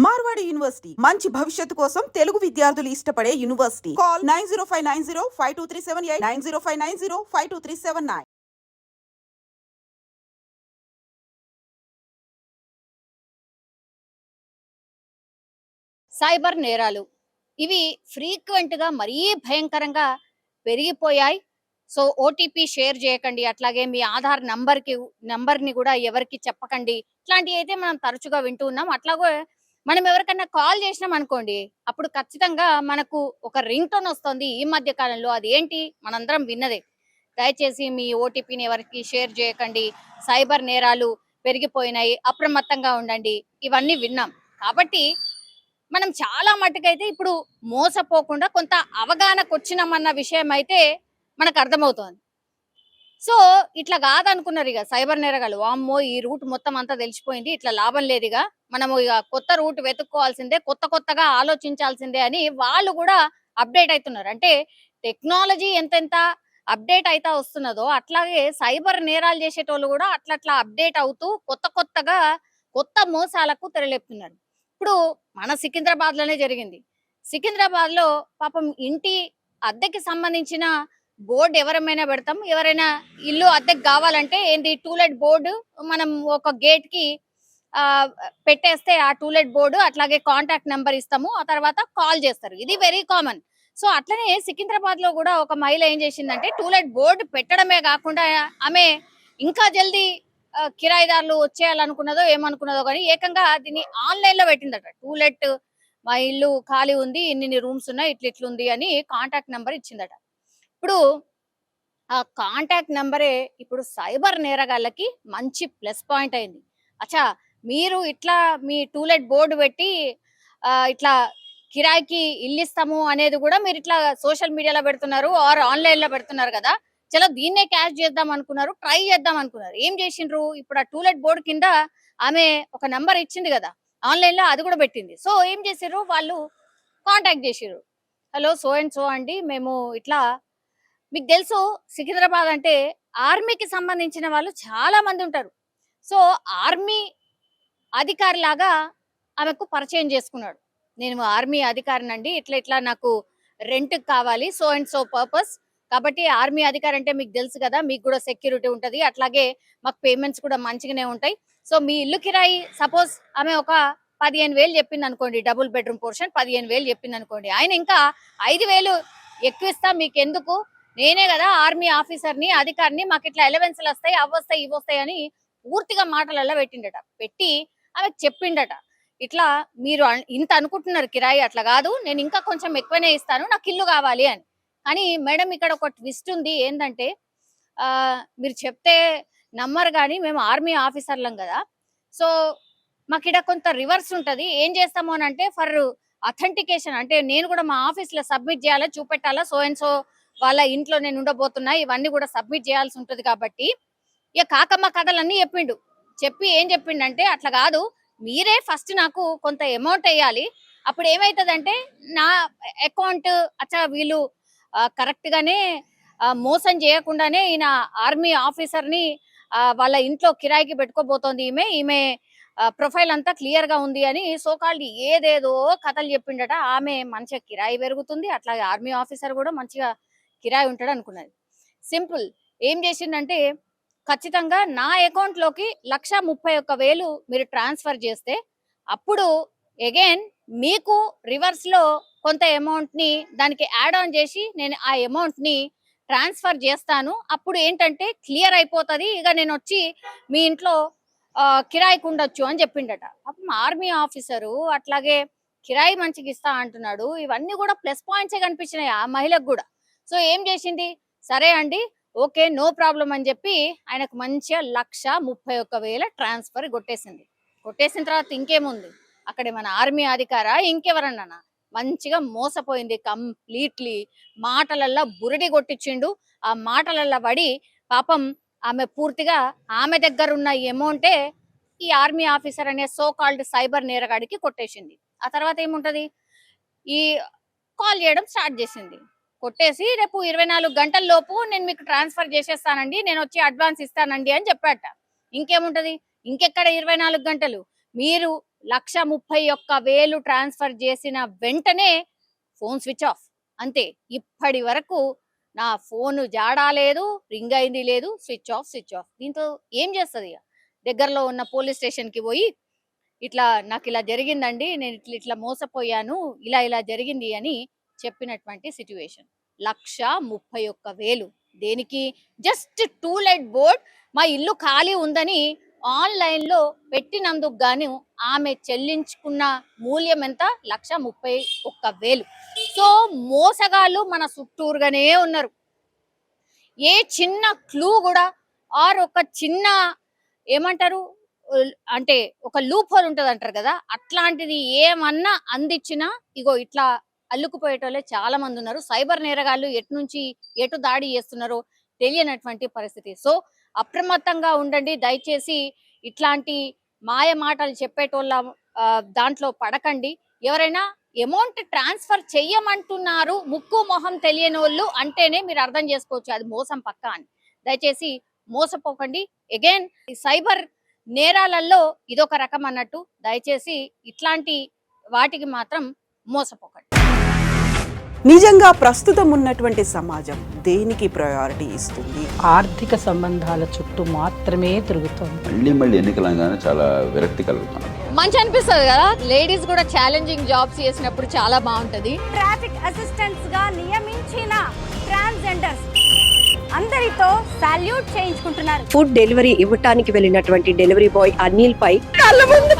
Marwadi university మంచి భవిష్యత్తు కోసం తెలుగు విద్యార్థులు ఇష్టపడే యూనివర్సిటీ. కాల్ 9059052378 9059052379. సైబర్ నేరాలు ఇవి ఫ్రీక్వెంట్ గా మరీ భయంకరంగా పెరిగిపోయాయి. సో ఓటీపీ షేర్ చేయకండి, అట్లాగే మీ ఆధార్ నంబర్ని కూడా ఎవరికి చెప్పకండి. ఇట్లాంటివి అయితే మనం తరచుగా వింటూ ఉన్నాం. అట్లాగే మనం ఎవరికైనా కాల్ చేసినాం అనుకోండి, అప్పుడు ఖచ్చితంగా మనకు ఒక రింగ్ టోన్ వస్తుంది ఈ మధ్య కాలంలో. అది ఏంటి మనందరం విన్నదే. దయచేసి మీ ఓటీపీని ఎవరికి షేర్ చేయకండి, సైబర్ నేరాలు పెరిగిపోయినాయి, అప్రమత్తంగా ఉండండి, ఇవన్నీ విన్నాం. కాబట్టి మనం చాలా మట్టుకైతే ఇప్పుడు మోసపోకుండా కొంత అవగాహనకు వచ్చినామన్న విషయం అయితే మనకు అర్థమవుతోంది. సో ఇట్లా కాదనుకున్నారు ఇక సైబర్ నేరగాళ్ళు, వామ్మో ఈ రూట్ మొత్తం అంతా తెలిసిపోయింది, ఇట్లా లాభం లేదు, ఇక మనము ఇక కొత్త రూట్ వెతుక్కోవాల్సిందే, కొత్తగా ఆలోచించాల్సిందే అని వాళ్ళు కూడా అప్డేట్ అవుతున్నారు. అంటే టెక్నాలజీ ఎంతెంత అప్డేట్ అయితే వస్తున్నదో అట్లాగే సైబర్ నేరాలు చేసేటోళ్ళు కూడా అట్లా అప్డేట్ అవుతూ కొత్తగా కొత్త మోసాలకు తెరలేపుతున్నారు. ఇప్పుడు మన సికింద్రాబాద్ లోనే జరిగింది. సికింద్రాబాద్ లో పాపం ఇంటి అద్దెకి సంబంధించిన బోర్డు ఎవరైనా పెడతాం, ఎవరైనా ఇల్లు అద్దెకి కావాలంటే ఏంటి టూలెట్ బోర్డు మనం ఒక గేట్ కి పెట్టేస్తే ఆ టూలెట్ బోర్డు అట్లాగే కాంటాక్ట్ నెంబర్ ఇస్తాము, ఆ తర్వాత కాల్ చేస్తారు. ఇది వెరీ కామన్. సో అట్లనే సికింద్రాబాద్ లో కూడా ఒక మహిళ ఏం చేసిందంటే టూలెట్ బోర్డు పెట్టడమే కాకుండా ఆమె ఇంకా జల్దీ కిరాయిదారులు వచ్చేయాలనుకున్నదో ఏమనుకున్నదో కానీ ఏకంగా దీన్ని ఆన్లైన్ లో పెట్టిందట. టూలెట్ మా ఇల్లు ఖాళీ ఉంది, ఇన్ని రూమ్స్ ఉన్నాయి, ఇట్లుంది అని కాంటాక్ట్ నెంబర్ ఇచ్చిందట. ఇప్పుడు ఆ కాంటాక్ట్ నెంబరే ఇప్పుడు సైబర్ నేరగాళ్ళకి మంచి ప్లస్ పాయింట్ అయింది. అచ్చా, మీరు ఇట్లా మీ టూలెట్ బోర్డు పెట్టి ఇట్లా కిరాయికి ఇల్లు ఇస్తాము అనేది కూడా మీరు ఇట్లా సోషల్ మీడియాలో పెడుతున్నారు ఆర్ ఆన్లైన్ లో పెడుతున్నారు కదా, చలో దీన్నే క్యాష్ చేద్దాం అనుకున్నారు, ట్రై చేద్దాం అనుకున్నారు. ఏం చేసిండ్రు, ఇప్పుడు ఆ టూలెట్ బోర్డు కింద ఆమె ఒక నంబర్ ఇచ్చింది కదా ఆన్లైన్ లో, అది కూడా పెట్టింది. సో ఏం చేసిర్రు, వాళ్ళు కాంటాక్ట్ చేసిర్రు. హలో సో అండ్ సో అండి, మేము ఇట్లా, మీకు తెలుసు సికింద్రాబాద్ అంటే ఆర్మీకి సంబంధించిన వాళ్ళు చాలా మంది ఉంటారు. సో ఆర్మీ అధికారి లాగా ఆమెకు పరిచయం చేసుకున్నాడు. నేను ఆర్మీ అధికారినండి, ఇట్లా నాకు రెంట్ కావాలి, సో అండ్ సో పర్పస్. కాబట్టి ఆర్మీ అధికారి అంటే మీకు తెలుసు కదా, మీకు కూడా సెక్యూరిటీ ఉంటది, అట్లాగే మాకు పేమెంట్స్ కూడా మంచిగానే ఉంటాయి. సో మీ ఇల్లు కిరాయి సపోజ్ ఆమె ఒక 15,000 చెప్పింది అనుకోండి, డబుల్ బెడ్రూమ్ పోర్షన్ 15,000 చెప్పింది అనుకోండి, ఆయన ఇంకా 5,000 ఎక్కువ ఇస్తా, మీకు ఎందుకు, నేనే కదా ఆర్మీ ఆఫీసర్ని అధికారిని, మాకు ఇట్లా ఎలవెన్స్లు వస్తాయి, అవొస్తాయి ఇవొస్తాయి అని పూర్తిగా మాటలలో పెట్టిండట. పెట్టి ఆమెకు చెప్పిండట, ఇట్లా మీరు ఇంత అనుకుంటున్నారు కిరాయి, అట్లా కాదు, నేను ఇంకా కొంచెం ఎక్కువనే ఇస్తాను, నాకు ఇల్లు కావాలి అని. కానీ మేడం ఇక్కడ ఒక ట్విస్ట్ ఉంది, ఏంటంటే మీరు చెప్తే నమ్మరు కానీ మేము ఆర్మీ ఆఫీసర్లం కదా, సో మాకు ఇక్కడ కొంత రివర్స్ ఉంటది, ఏం చేస్తాము అని అంటే ఫర్ అథెంటికేషన్ అంటే నేను కూడా మా ఆఫీస్ లో సబ్మిట్ చేయాలా, చూపెట్టాలా, సో అండ్ సో వాళ్ళ ఇంట్లో నేను ఉండబోతున్నా, ఇవన్నీ కూడా సబ్మిట్ చేయాల్సి ఉంటది. కాబట్టి ఇక కాకమ్మ కథలన్నీ చెప్పిండు. చెప్పి ఏం చెప్పిండంటే అట్లా కాదు, మీరే ఫస్ట్ నాకు కొంత అమౌంట్ వేయాలి, అప్పుడు ఏమైతుందంటే నా అకౌంట్ అచ్చా వీళ్ళు కరెక్ట్ గానే మోసం చేయకుండానే ఈయన ఆర్మీ ఆఫీసర్ ని వాళ్ళ ఇంట్లో కిరాయికి పెట్టుకోబోతోంది, ఈమె ప్రొఫైల్ అంతా క్లియర్ గా ఉంది అని సోకాల్డ్ ఏదేదో కథలు చెప్పిండట. ఆమె మంచిగా కిరాయి పెరుగుతుంది, అట్లాగే ఆర్మీ ఆఫీసర్ కూడా మంచిగా కిరాయి ఉంటాడు అనుకున్నది. సింపుల్ ఏం చేసిందంటే ఖచ్చితంగా నా అకౌంట్ లోకి 1,31,000 మీరు ట్రాన్స్ఫర్ చేస్తే అప్పుడు అగైన్ మీకు రివర్స్ లో కొంత అమౌంట్ ని దానికి యాడ్ ఆన్ చేసి నేను ఆ అమౌంట్ ని ట్రాన్స్ఫర్ చేస్తాను, అప్పుడు ఏంటంటే క్లియర్ అయిపోతుంది, ఇక నేను వచ్చి మీ ఇంట్లో కిరాయికి ఉండొచ్చు అని చెప్పిండట. అప్పుడు ఆర్మీ ఆఫీసరు అట్లాగే కిరాయి మంచిగా ఇస్తా అంటున్నాడు, ఇవన్నీ కూడా ప్లస్ పాయింట్సే కనిపించినాయి ఆ మహిళకు కూడా. సో ఏం చేసింది, సరే అండి ఓకే నో ప్రాబ్లం అని చెప్పి ఆయనకు మంచిగా 1,31,000 ట్రాన్స్ఫర్ కొట్టేసిన తర్వాత ఇంకేముంది, అక్కడ మన ఆర్మీ అధికార ఇంకెవరన్నా మంచిగా మోసపోయింది కంప్లీట్లీ. మాటలల్లా బురడి కొట్టించిండు, ఆ మాటలల్లా పడి పాపం ఆమె పూర్తిగా ఆమె దగ్గర ఉన్న అమౌంటే ఈ ఆర్మీ ఆఫీసర్ అనే సో కాల్డ్ సైబర్ నేరగాడికి కొట్టేసింది. ఆ తర్వాత ఏముంటది, ఈ కాల్ చేయడం స్టార్ట్ చేసింది, కొట్టేసి రేపు 24 గంటల లోపు నేను మీకు ట్రాన్స్ఫర్ చేసేస్తానండి, నేను వచ్చి అడ్వాన్స్ ఇస్తానండి అని చెప్పాట. ఇంకేముంటది, ఇంకెక్కడ 24 గంటలు, మీరు 1,31,000 ట్రాన్స్ఫర్ చేసిన వెంటనే ఫోన్ స్విచ్ ఆఫ్. అంతే. ఇప్పటి వరకు నా ఫోన్ జాడాలేదు, రింగ్ అయింది లేదు, స్విచ్ ఆఫ్. దీంతో ఏం చేస్తుంది? దగ్గరలో ఉన్న పోలీస్ స్టేషన్కి పోయి ఇట్లా నాకు ఇలా జరిగిందండి, నేను ఇట్లా మోసపోయాను, ఇలా జరిగింది అని చెప్పినటువంటి సిచ్యువేషన్. 1,31,000 దేనికి? జస్ట్ టూలెట్ బోర్డ్ మా ఇల్లు ఖాళీ ఉందని ఆన్లైన్ లో పెట్టినందుకు గాను ఆమె చెల్లించుకున్న మూల్యం ఎంత? 1,31,000. సో మోసగాళ్ళు మన చుట్టూరుగానే ఉన్నారు. ఏ చిన్న క్లూ కూడా ఆర్ ఒక చిన్న ఏమంటారు అంటే ఒక లూప్ హోల్ ఉంటది అంటారు కదా, అట్లాంటిది ఏమన్నా అందించినా ఇగో ఇట్లా అల్లుకుపోయేటోళ్ళే చాలా మంది ఉన్నారు. సైబర్ నేరగాళ్ళు ఎటు నుంచి ఎటు దాడి చేస్తున్నారో తెలియనటువంటి పరిస్థితి. సో అప్రమత్తంగా ఉండండి దయచేసి. ఇట్లాంటి మాయ మాటలు చెప్పేటోళ్ళ దాంట్లో పడకండి. ఎవరైనా అమౌంట్ ట్రాన్స్ఫర్ చెయ్యమంటున్నారు ముక్కు మొహం తెలియని వాళ్ళు అంటేనే మీరు అర్థం చేసుకోవచ్చు అది మోసం పక్కా అని. దయచేసి మోసపోకండి. అగైన్ సైబర్ నేరాలలో ఇదొక రకం అన్నట్టు. దయచేసి ఇట్లాంటి వాటికి మాత్రం మోసపోకండి. నిజంగా ప్రస్తుతం ఉన్నటువంటి సమాజం దేనికి ప్రయారిటీ ఇస్తుంది? ఆర్థిక సంబంధాల చుట్టూ మాత్రమే తిరుగుతోంది. మళ్ళీ ఎన్నికలంగానే చాలా విరక్తి కలుగుతాను. మంచి అనిపిస్తుంది కదా, లేడీస్ కూడా ఛాలెంజింగ్ జాబ్స్ చేసినప్పుడు చాలా బాగుంటది. ట్రాఫిక్ అసిస్టెంట్స్ గా నియమించిన ట్రాన్స్జెండర్స్ అందరితో సాల్యూట్ చేయించుకుంటున్నారు. ఫుడ్ డెలివరీ ఇవ్వటానికి వెళ్ళినటువంటి డెలివరీ బాయ్ అనిల్ పై కళ్ళ ముందు